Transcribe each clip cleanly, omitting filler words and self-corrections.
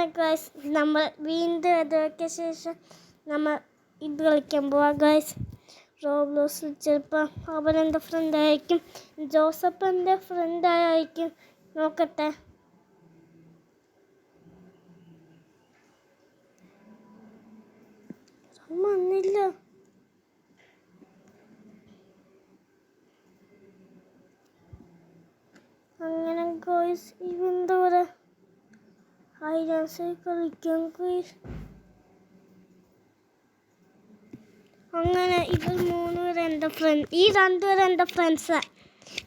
അങ്ങനെ ഗൈസ് നമ്മൾ വീണ്ടും ഇതൊക്കെ ശേഷം നമ്മൾ ഇത് കളിക്കാൻ പോവാ ഗൈസ്. റോബ്ലോസ് ചിലപ്പോൾ അവൻ എൻ്റെ ഫ്രണ്ട് ആയിരിക്കും, ജോസഫ് എൻ്റെ ഫ്രണ്ട് ആയിരിക്കും. നോക്കട്ടെ. വന്നില്ല. അങ്ങനെ ഗൈസ് ഇവൻ്റെ കൂടെ ഹൈഡാൻസ് കളിക്കാൻ ഗൈസ്. അങ്ങനെ ഇവർ മൂന്നുപേരും എൻ്റെ ഫ്രണ്ട്, ഈ രണ്ടുപേരും എൻ്റെ ഫ്രണ്ട്സാണ്.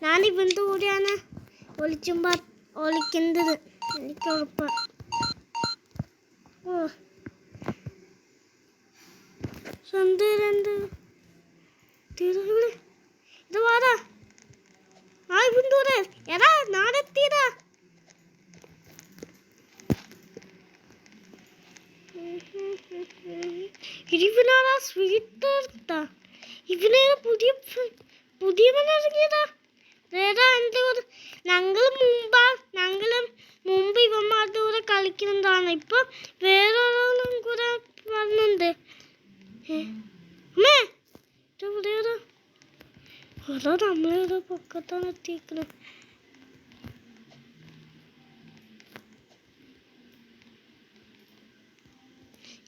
ഞാൻ ഇവൻ്റെ കൂടെയാണ് ഒളിക്കേണ്ടത്. എനിക്ക് ഉറപ്പാണ്. ഇത് വാടാ. ആ ഇവൻ്റെ കൂടെ എടാ നാടെത്തിയതാ. ഇവനാണ് സ്വീറ്റ് എടുത്താ. ഇവനെ പുതിയവനിറങ്ങിയതാ. ഞങ്ങളും മുമ്പ് ഇവന്മാരുടെ കൂടെ കളിക്കുന്നതാണ്. ഇപ്പൊ വേറൊരാളും കൂടെ വന്നുണ്ട്. അമ്മേ അതോ നമ്മളിവിടെ പൊക്കത്താണ് എത്തിക്കുന്നത്.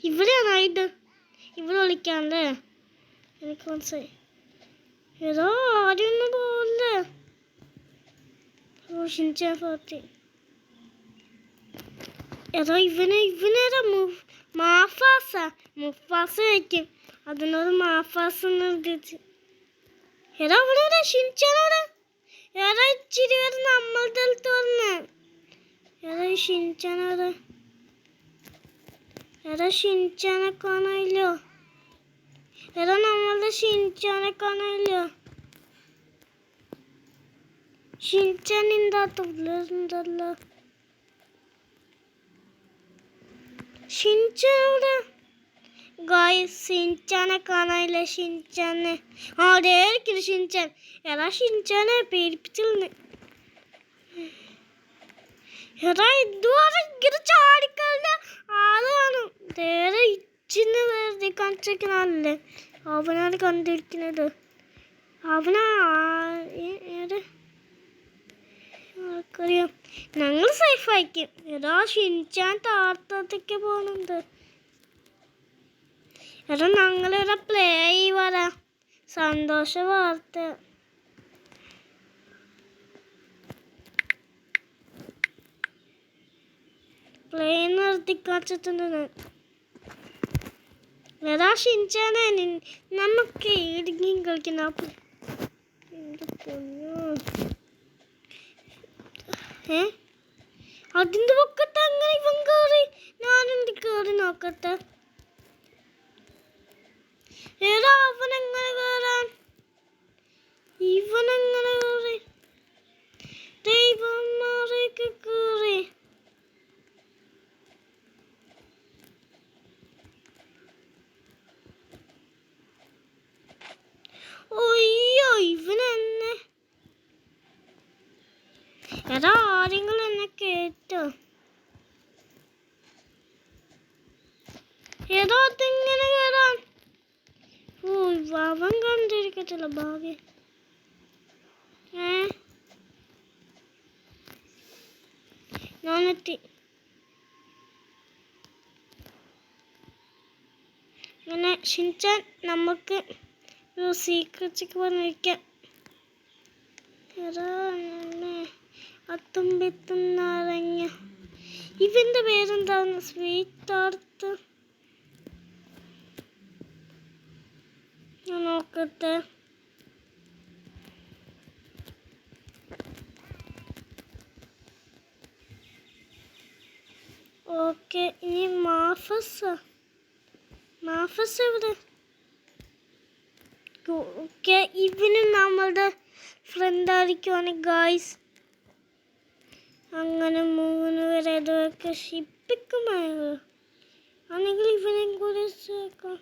ഇവിടെയാണ് ഇത്. ഇവിടെ വിളിക്കാണ്ടേ എനിക്ക് മനസ്സിലായി. ഏതോ ആരെയൊന്നും പോകില്ലേ. ഏതോ ഇവനേതാ മുഫാസ ആയിരിക്കും. അതിനോട് മാഫാസ് എന്ന് എഴുതിച്ച്. ഏതാ അവിടെ ഷിൻചാനോട് ഏതാ ഇച്ചിരി പേര് നമ്മളുടെ തോന്നുന്നു. ഏതാ ഷിൻചാനോട് ഏതാ ഷിൻചാനെ കാണാനില്ലോ. ഏതാ നമ്മളുടെ ഷിൻചാനെ കാണാനില്ലോ. ഷിൻചാൻ ഉണ്ടല്ലോ. ഷിൻചാനോട് ഗായ്സ് ഷിൻചാനെ കാണാനില്ല. ഷിൻചാനെ ആയിരിക്കും ഷിൻചാൻ. ഏതാ ഷിൻചാനെ പേടിപ്പിച്ചിരുന്നു. ഏതാ ഇതുവരെ ഇങ്ങനെ ചാടിക്കളുടെ ആളാണ്. നേരെ ഇച്ചിന്ന് വെറുതെ കാണിച്ചിരിക്കുന്നല്ലേ. അവനാണ് കണ്ടിരിക്കുന്നത്. അവനാ ആർക്കറിയാം. ഞങ്ങൾ സേഫ് ആയിരിക്കും. ഏതാ ഷിൻചാൻ താഴത്തേക്ക് പോകുന്നുണ്ട്. ഏതാ ഞങ്ങളിവിടെ പ്ലേ ചെയ്യുവാ. സന്തോഷ വാർത്ത. പ്ലേ നിർത്തിക്കാച്ചിട്ടുണ്ട്. ഏതാ ഷിൻചാനെ നമുക്ക് ഏതെങ്കിലും കളിക്കുന്ന. അതിന്റെ പൊക്കത്ത് അങ്ങനെ ഇവൻ കയറി. ഞാനെന്ത് കയറി നോക്കട്ടെ. ഏതാ അവനെങ്ങനെ കയറാൻ. ഇവനെങ്ങനെ കയറി. ദൈവന്മാരേക്ക് കയറി. ഒയ്യോ ഇവനെന്നെ. ഏതാ ആരെങ്കിലും എന്നെ കേട്ടോ. ഏതോ അതെങ്ങനെ കയറാൻ. ഓ അവൻ കണ്ടിരിക്കത്തില്ല ഭാഗ്യം. ഞാനെത്തി. അങ്ങനെ ഷിൻചാൻ നമുക്ക് ഒരു സീക്രട്സിക്ക് പറഞ്ഞിരിക്കാം. അത്തുമ്പിത്തുന്നറങ്ങ. ഇവന്റെ പേരെന്താണ്. സ്വീറ്റ് ആർത്ത്. ഞാൻ നോക്കട്ടെ. ഓക്കെ ഇനി മാഫസ് എവിടെ. ഓക്കെ ഇവനും നമ്മളുടെ ഫ്രണ്ട് ആയിരിക്കുവാണ് ഗായ്സ്. അങ്ങനെ 3 പേരെ ഇതൊക്കെ ഷിപ്പിക്കുമായോ. ആണെങ്കിൽ ഇവനെ കൂടെ ചേർക്കാം.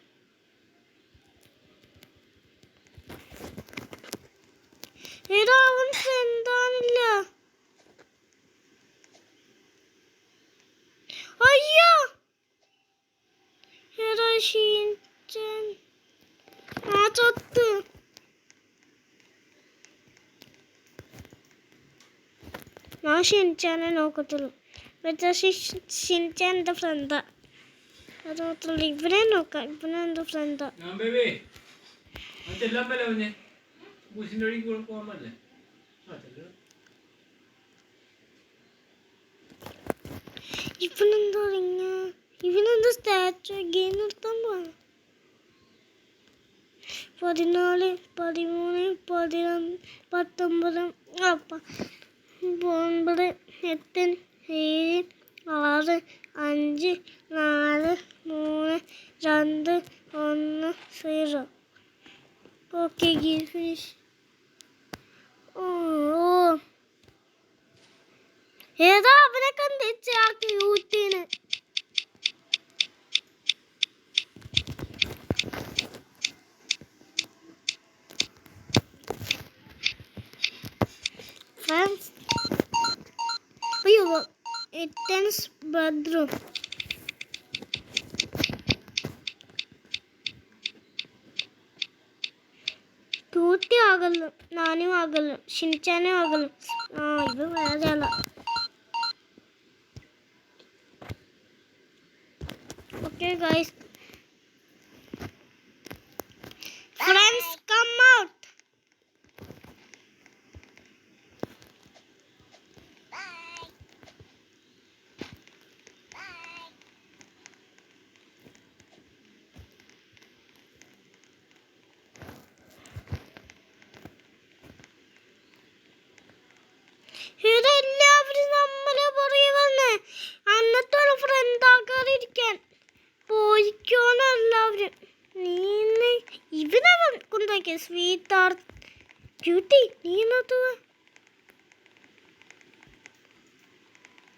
ഏതോ അവൻ ഫ്രണ്ടാണില്ല. അയ്യോ ഷിൻചാൻ ആ ചത്ത്. ഞാൻ ഷിൻചാനെ നോക്കത്തുള്ളൂ. ഷിൻചാൻ എൻ്റെ ഫ്രണ്ടാ. അത് മാത്രമല്ല ഇവനെ നോക്കാം. ഇവനെ എൻ്റെ ഫ്രണ്ടാ. ഇവനെന്താ ഇവനെന്താ സ്റ്റാച്ചു ഗെയിം നിർത്താൻ പോവാ. 14, 13, 11, 19, 9, 8, 7, 6, 5, 4, 3, 2, 1, 0. Okay game finish. ഏതാ അവനെ കണ്ടിച്ച് ആ ക്യൂട്ടീന്. ഫ്രണ്ട്സ് അയ്യോ ഇറ്റൻസ് ബദ്രു. ക്യൂട്ടി ആകല്ലോ, നാനും ആകല്ലോ, ഷിൻചാനും ആകല്ലോ. ഇത് വേറെ ആളാ. Okay guys, friends come out. ഇതെല്ലാവരും നമ്മളെ പുറകെ വന്ന് അന്നത്തോളം ഫ്രണ്ട് ആക്കാതിരിക്കാൻ പോയിക്കോന്ന് എല്ലാവരും. നീ ഇവനെ കൊണ്ടാക്കിയ സ്വീറ്റ് ആർട്ട് ക്യൂട്ടി. നീ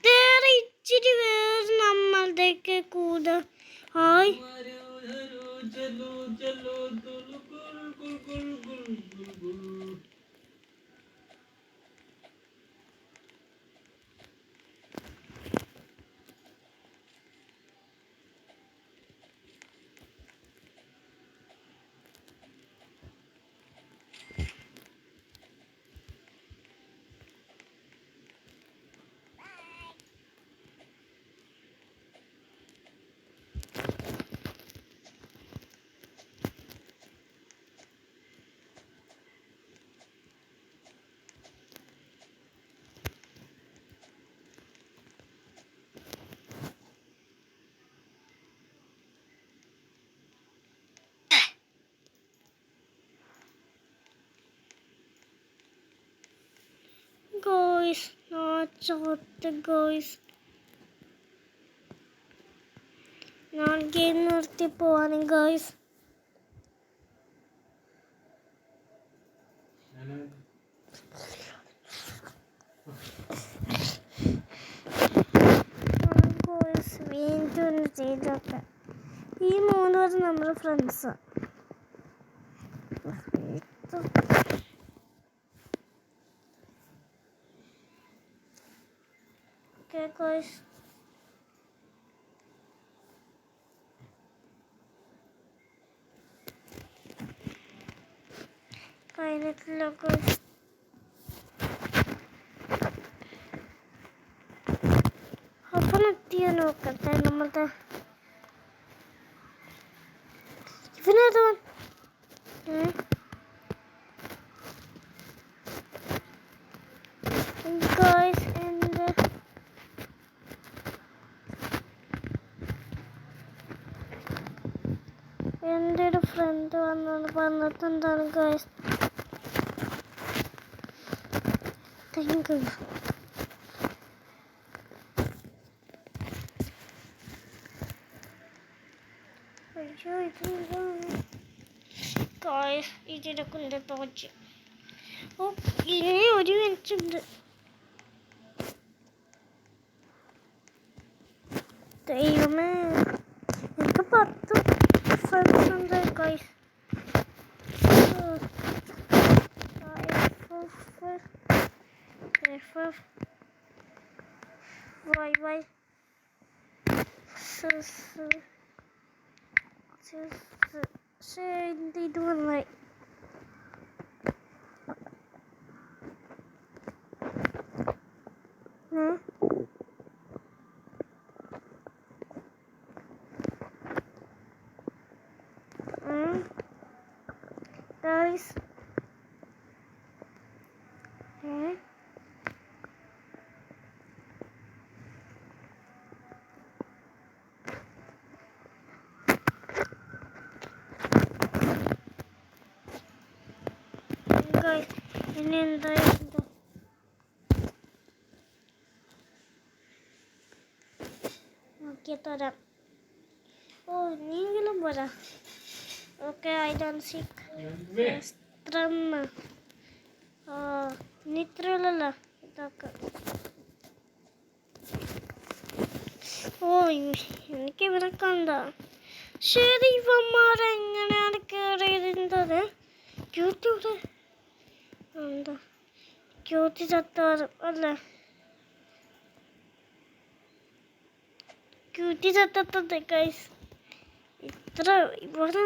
വേറെ ഇച്ചിരി വേറെ നമ്മളുടെയൊക്കെ കൂടെ. ഹായ് ഗോയ്സ്, ഗോയ്സ് ഞാൻ ഗെയിം നിർത്തി പോവാണ് ഗോയ്സ്. വീണ്ടും ചെയ്തൊക്കെ ഈ 3 പേര് നമ്മുടെ ഫ്രണ്ട്സാ. Okay guys, കഴിഞ്ഞിട്ടില്ല guys. അപ്പം എത്തിയോ നോക്കട്ടെ. നമ്മളുടെ ഇവനേതോ ഗോയ്സ് എൻ്റെ ഒരു ഫ്രണ്ട് വന്നത് പറഞ്ഞിട്ട് എന്താണ് ഗോയ്സ്. Thank you. അയ്യോ ഇതെന്താണ് ഗോയ്സ്, ഇതിനെ കൊണ്ട് തോച്ച്. ഓ ഇനി 1 മിനിറ്റ് ഉണ്ട്. ദൈവമേ എനിക്ക് 10 ഫ്രണ്ട്സ് ഉണ്ട് ഗോയ്സ്. വൈ പക്ഷേ എൻ്റെ ഇത് വന്നായി. Guys, ഇനി എന്തായിരുന്നു നോക്കിയ തരാം. ഓ നീങ്കിലും പോരാ. ഓക്കെ ഐ ഡോണ്ട് സീക്ക് ഇനി ഇത്രയുള്ളല്ലോ ഇതൊക്കെ. ഓ എനിക്ക് ഇവിടെ കണ്ട. ശരി ഇവന്മാരെങ്ങനെയാണ് കയറിയിരുന്നത്? ക്യൂട്ടിയുടെ എന്താ ക്യൂട്ടി ചത്താറ് അല്ലേ? ക്യൂട്ടി ചത്തത് ഗൈസ്. ഇത്ര ഇവിടെ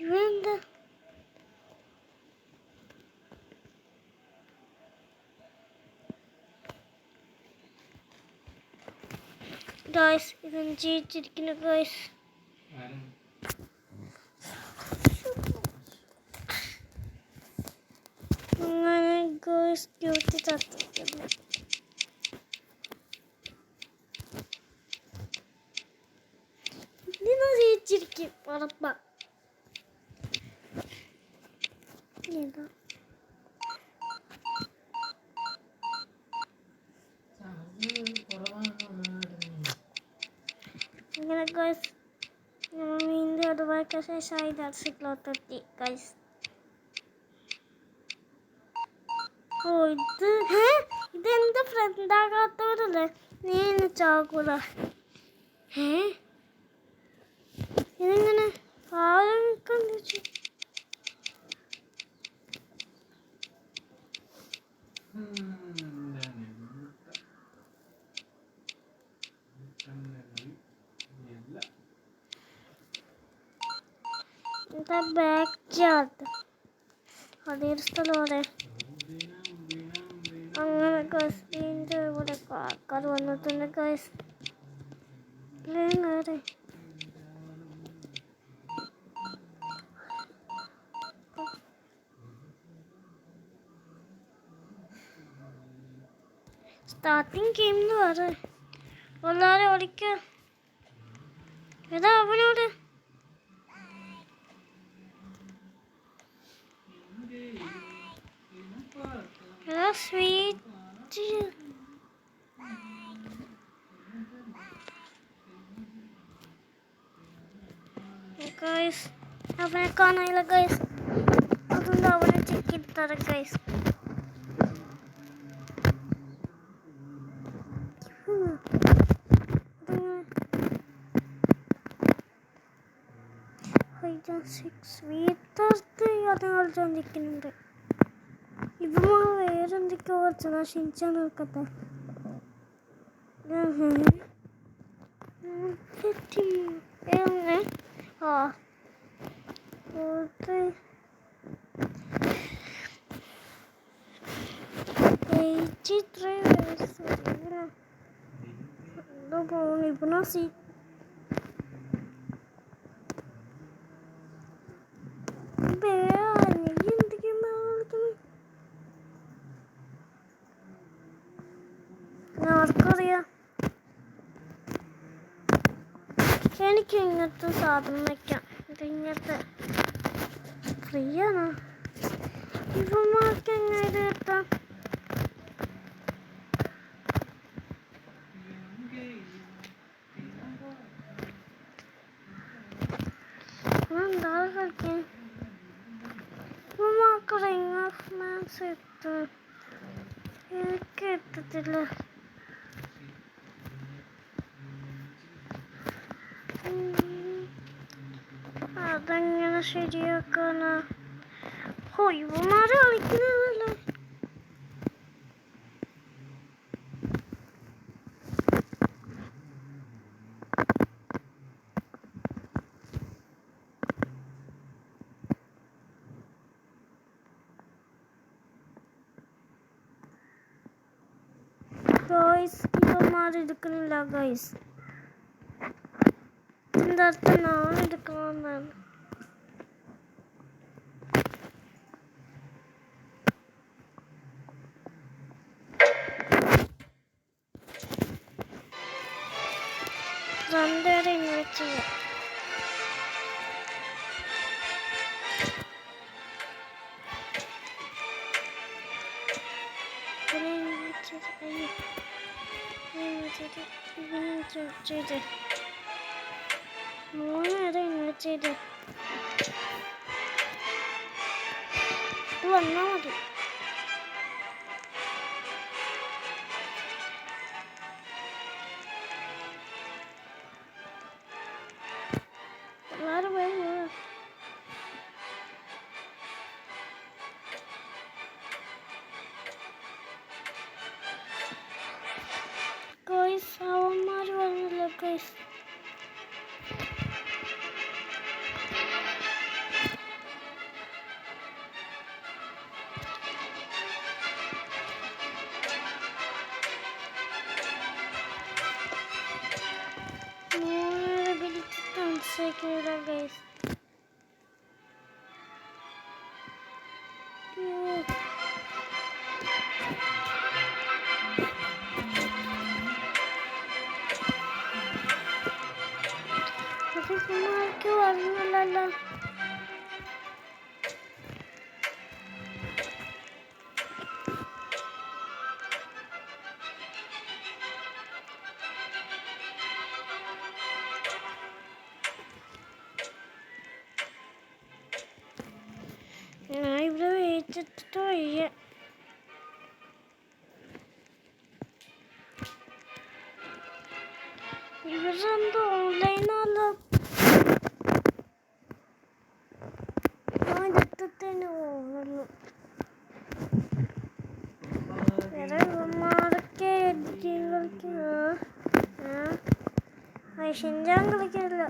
ഇവരെന്താ ഗൈസ്? ഇവൻ ജീവിച്ചിരിക്കുന്നു ഗൈസ്. അങ്ങനെ ഗൈസ് ക്യൂട്ടി ചത്തിട്ടുണ്ട്. ഇന്ന് ജീവിച്ചിരിക്കും ഉറപ്പാ. ഏതാ ഇങ്ങനെ ഗൈസ് നമ്മൾ വീണ്ടും അതുപോലെ ശേഷമായി ദർശിക്കലോത്തെത്തി ഗൈസ്. ഓ ഇതെന്താ ഫ്രണ്ടാകാത്തവരല്ലേ? നീ എന്നെ ചാകൂല. ഇതെങ്ങനെ ആലോചിച്ചു? എന്താ ബാക്ക് യാർഡ് അതേ സ്ഥലമാണ്. അങ്ങനെ ഗൈസ് വീണ്ടും ഇവിടെ ആൾക്കാർ വന്നിട്ടുണ്ട് ഗൈസ്. സ്റ്റാർട്ടിങ് ഗെയിമിൽ വേറെ എല്ലാവരും ഓടിക്ക. ഏതാ അവനോട് ഏതാ സ്വീറ്റ് ഗൈസ്. അവനെ കാണാനില്ല ഗൈസ്. അതുകൊണ്ട് അവനെ ചെക്ക് എടുത്തറ ഗൈസ്. സ്വീറ്റ് അത് കളിച്ചോണ്ടിരിക്കുന്നുണ്ട്. ഇവ വേറെന്തൊക്കെയോ കളിച്ചാ ക്ഷണിച്ചാൽ നോക്കട്ടെ. ഇവനാ സീ ആർക്കറിയാം. എനിക്ക് ഇങ്ങനത്തെ സാധനം വയ്ക്കാം. ഇതിങ്ങനത്തെ ഫ്രീ ആണോ? ഇവന്മാർക്ക് എങ്ങനെ ഇത് കിട്ടാം? എന്താ കളിക്കാൻ? ഇവന്മാർക്ക് റിംഗ് ഓഫ് മാൻസ് എത്തും. എനിക്ക് എത്തത്തില്ല. അതെങ്ങനെ ശരിയാക്കാനാ? ഓ ഇവന്മാര് കളിക്കുന്നതല്ലേ? ഗൈസ് ഇവന്മാർ എടുക്കുന്നില്ല ഗൈസ്. എന്താ അർത്ഥം ഞാൻ എടുക്കണമെന്നാണ്. രണ്ടുപേരെ ഇൻവൈറ്റ് ചെയ്യാം. മൂന്നുപേരെ ഇൻവൈറ്റ് ചെയ്ത് ഇത് വന്നാൽ മതി. എല്ലാവരും പോയി ഗൈസ്. അവന്മാർ വന്നില്ല ഗൈസ്. മൂന്നുപേരെ പിടിച്ചിട്ട് സംസാരിക്കില്ല ഗൈസ്. അതിമാർക്ക് വന്നില്ലല്ലോ. ഞാൻ ഇവിടെ വെയിച്ചിട്ട് വയ്യ. ഇവരെന്തോ ഓൺലൈനല്ലോ. ഞാൻ എടുത്തിട്ട് പോകുന്നു. വേറെ ഇവന്മാരൊക്കെ എഡിറ്റിംഗ് കളിക്കുന്ന ഷിൻജാൻ കളിക്കില്ല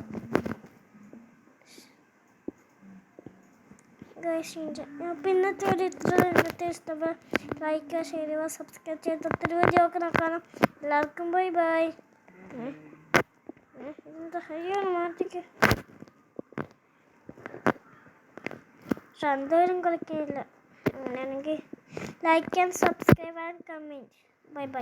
ഗൈസ്. അപ്പോൾ ഇന്നത്തെ ഒരു ഇന്നത്തെ ഇഷ്ടപ്പെട്ട ലൈക്ക് ഷെയർ സബ്സ്ക്രൈബ് ചെയ്ത് ഒത്തിരി വീഡിയോ ഒക്കെ നോക്കണം. എല്ലാവർക്കും ബൈ ബൈ. എന്താ ഹരിയാണ് മാറ്റിക്ക്. രണ്ടുപേരും കളിക്കുന്നില്ല. അങ്ങനെയാണെങ്കിൽ like and subscribe and comment. Bye bye.